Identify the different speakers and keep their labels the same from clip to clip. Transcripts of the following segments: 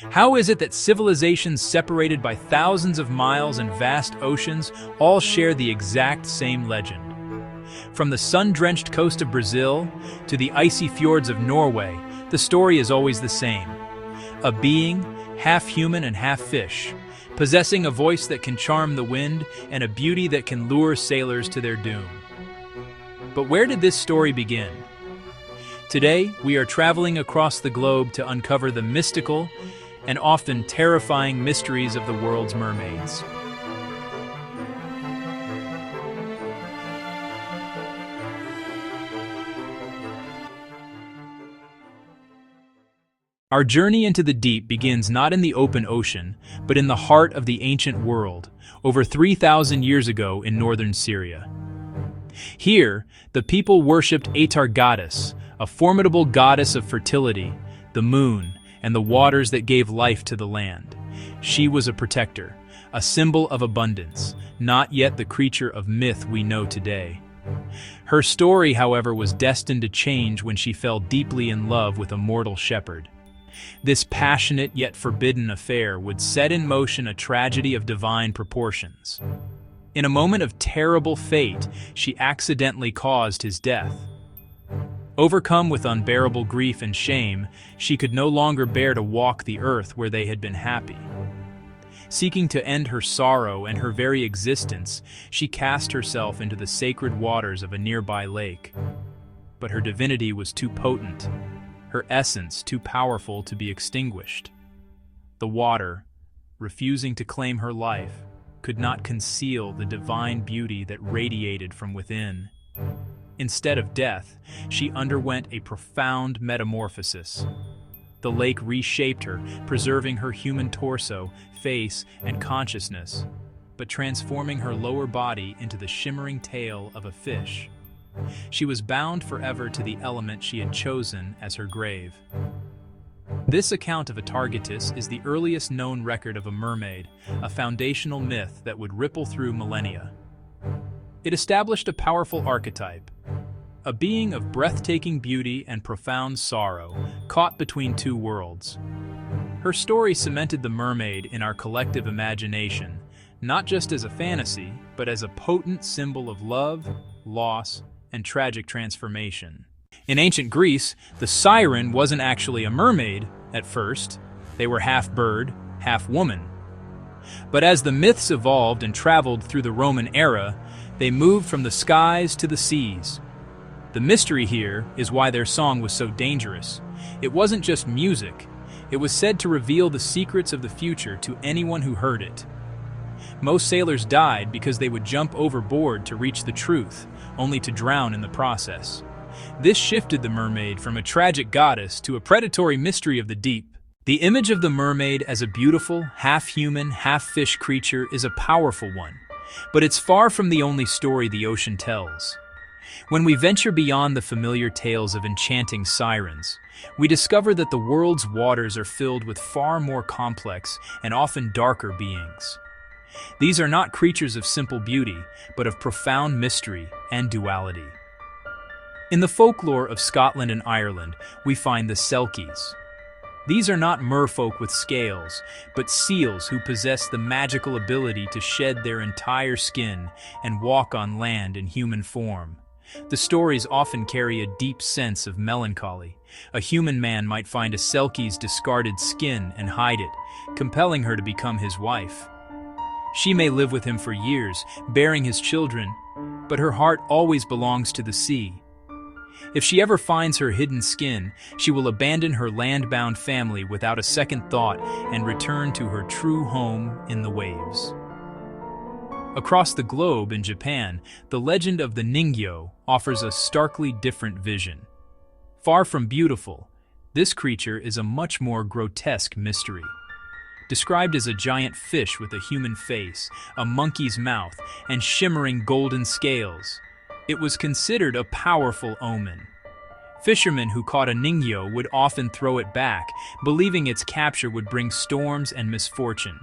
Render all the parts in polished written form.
Speaker 1: How is it that civilizations separated by thousands of miles and vast oceans all share the exact same legend? From the sun-drenched coast of Brazil to the icy fjords of Norway, the story is always the same. A being, half human and half fish, possessing a voice that can charm the wind and a beauty that can lure sailors to their doom. But where did this story begin? Today, we are traveling across the globe to uncover the mystical and often terrifying mysteries of the world's mermaids. Our journey into the deep begins not in the open ocean, but in the heart of the ancient world, over 3,000 years ago in northern Syria. Here, the people worshipped Atargatis, a formidable goddess of fertility, the moon, and the waters that gave life to the land. She was a protector, a symbol of abundance, not yet the creature of myth we know today. Her story, however, was destined to change when she fell deeply in love with a mortal shepherd. This passionate yet forbidden affair would set in motion a tragedy of divine proportions. In a moment of terrible fate, she accidentally caused his death. Overcome with unbearable grief and shame, she could no longer bear to walk the earth where they had been happy. Seeking to end her sorrow and her very existence, she cast herself into the sacred waters of a nearby lake. But her divinity was too potent, her essence too powerful to be extinguished. The water, refusing to claim her life, could not conceal the divine beauty that radiated from within. Instead of death, she underwent a profound metamorphosis. The lake reshaped her, preserving her human torso, face, and consciousness, but transforming her lower body into the shimmering tail of a fish. She was bound forever to the element she had chosen as her grave. This account of Atargatis is the earliest known record of a mermaid, a foundational myth that would ripple through millennia. It established a powerful archetype, a being of breathtaking beauty and profound sorrow, caught between two worlds. Her story cemented the mermaid in our collective imagination, not just as a fantasy, but as a potent symbol of love, loss, and tragic transformation. In ancient Greece, the siren wasn't actually a mermaid at first. They were half bird, half woman. But as the myths evolved and traveled through the Roman era, they moved from the skies to the seas. The mystery here is why their song was so dangerous. It wasn't just music. It was said to reveal the secrets of the future to anyone who heard it. Most sailors died because they would jump overboard to reach the truth, only to drown in the process. This shifted the mermaid from a tragic goddess to a predatory mystery of the deep. The image of the mermaid as a beautiful, half-human, half-fish creature is a powerful one, but it's far from the only story the ocean tells. When we venture beyond the familiar tales of enchanting sirens, we discover that the world's waters are filled with far more complex and often darker beings. These are not creatures of simple beauty, but of profound mystery and duality. In the folklore of Scotland and Ireland, we find the Selkies. These are not merfolk with scales, but seals who possess the magical ability to shed their entire skin and walk on land in human form. The stories often carry a deep sense of melancholy. A human man might find a Selkie's discarded skin and hide it, compelling her to become his wife. She may live with him for years, bearing his children, but her heart always belongs to the sea. If she ever finds her hidden skin, she will abandon her land-bound family without a second thought and return to her true home in the waves. Across the globe in Japan, the legend of the Ningyo offers a starkly different vision. Far from beautiful, this creature is a much more grotesque mystery. Described as a giant fish with a human face, a monkey's mouth, and shimmering golden scales, it was considered a powerful omen. Fishermen who caught a Ningyo would often throw it back, believing its capture would bring storms and misfortune.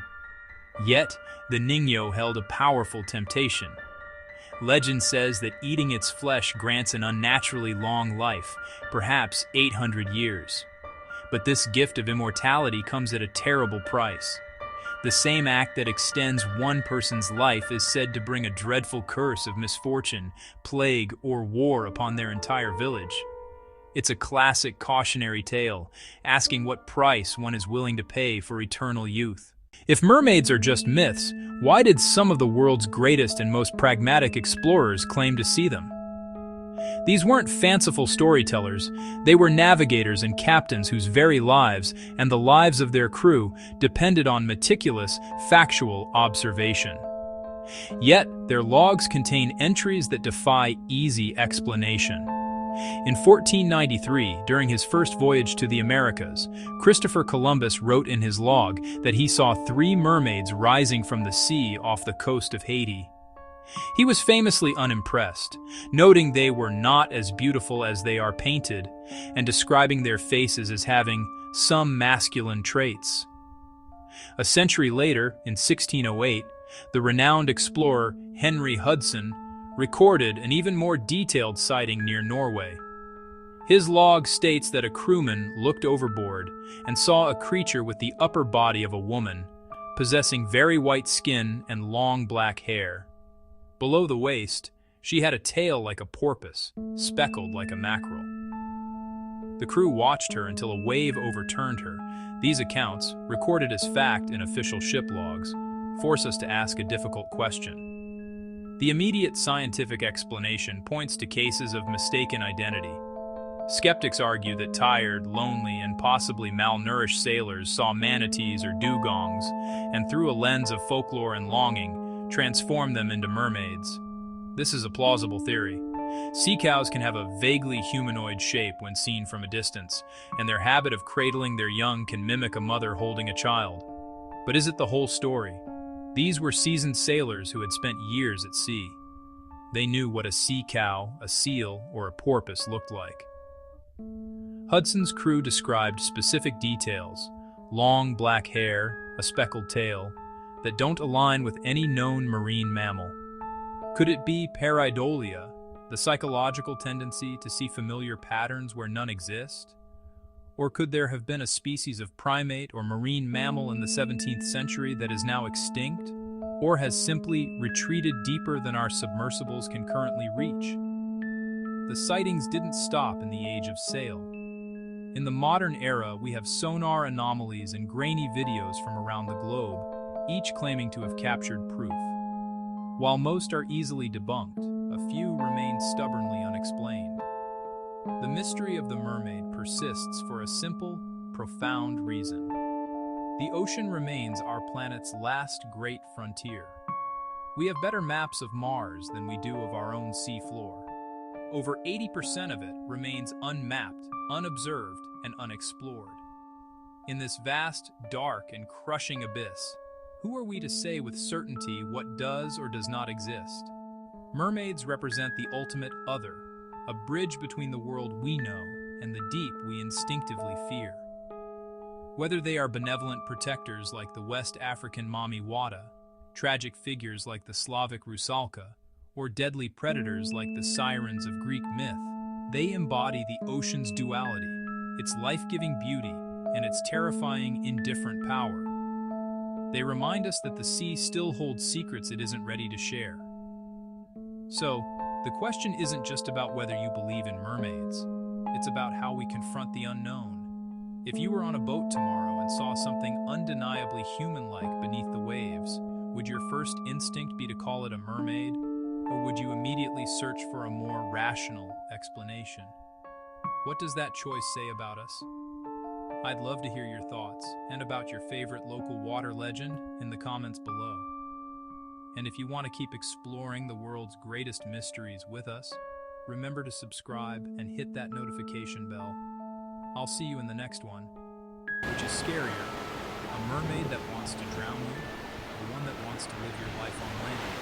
Speaker 1: Yet, the Ningyo held a powerful temptation. Legend says that eating its flesh grants an unnaturally long life, perhaps 800 years. But this gift of immortality comes at a terrible price. The same act that extends one person's life is said to bring a dreadful curse of misfortune, plague, or war upon their entire village. It's a classic cautionary tale, asking what price one is willing to pay for eternal youth. If mermaids are just myths, why did some of the world's greatest and most pragmatic explorers claim to see them? These weren't fanciful storytellers, they were navigators and captains whose very lives and the lives of their crew depended on meticulous, factual observation. Yet, their logs contain entries that defy easy explanation. In 1493, during his first voyage to the Americas, Christopher Columbus wrote in his log that he saw 3 mermaids rising from the sea off the coast of Haiti. He was famously unimpressed, noting they were not as beautiful as they are painted, and describing their faces as having some masculine traits. A century later, in 1608, the renowned explorer Henry Hudson recorded an even more detailed sighting near Norway. His log states that a crewman looked overboard and saw a creature with the upper body of a woman, possessing very white skin and long black hair. Below the waist, she had a tail like a porpoise, speckled like a mackerel. The crew watched her until a wave overturned her. These accounts, recorded as fact in official ship logs, force us to ask a difficult question. The immediate scientific explanation points to cases of mistaken identity. Skeptics argue that tired, lonely, and possibly malnourished sailors saw manatees or dugongs, and through a lens of folklore and longing, transform them into mermaids. This is a plausible theory. Sea cows can have a vaguely humanoid shape when seen from a distance, and their habit of cradling their young can mimic a mother holding a child. But is it the whole story? These were seasoned sailors who had spent years at sea. They knew what a sea cow, a seal, or a porpoise looked like. Hudson's crew described specific details: long black hair, a speckled tail, that don't align with any known marine mammal. Could it be pareidolia, the psychological tendency to see familiar patterns where none exist? Or could there have been a species of primate or marine mammal in the 17th century that is now extinct, or has simply retreated deeper than our submersibles can currently reach? The sightings didn't stop in the age of sail. In the modern era, we have sonar anomalies and grainy videos from around the globe, each claiming to have captured proof. While most are easily debunked, a few remain stubbornly unexplained. The mystery of the mermaid persists for a simple, profound reason. The ocean remains our planet's last great frontier. We have better maps of Mars than we do of our own sea floor. Over 80% of it remains unmapped, unobserved, and unexplored. In this vast, dark, and crushing abyss, who are we to say with certainty what does or does not exist? Mermaids represent the ultimate other, a bridge between the world we know and the deep we instinctively fear. Whether they are benevolent protectors like the West African Mami Wata, tragic figures like the Slavic Rusalka, or deadly predators like the Sirens of Greek myth, they embody the ocean's duality, its life-giving beauty, and its terrifying, indifferent power. They remind us that the sea still holds secrets it isn't ready to share. So, the question isn't just about whether you believe in mermaids. It's about how we confront the unknown. If you were on a boat tomorrow and saw something undeniably human-like beneath the waves, would your first instinct be to call it a mermaid, or would you immediately search for a more rational explanation? What does that choice say about us? I'd love to hear your thoughts and about your favorite local water legend in the comments below. And if you want to keep exploring the world's greatest mysteries with us, remember to subscribe and hit that notification bell. I'll see you in the next one. Which is scarier, a mermaid that wants to drown you, or one that wants to live your life on land?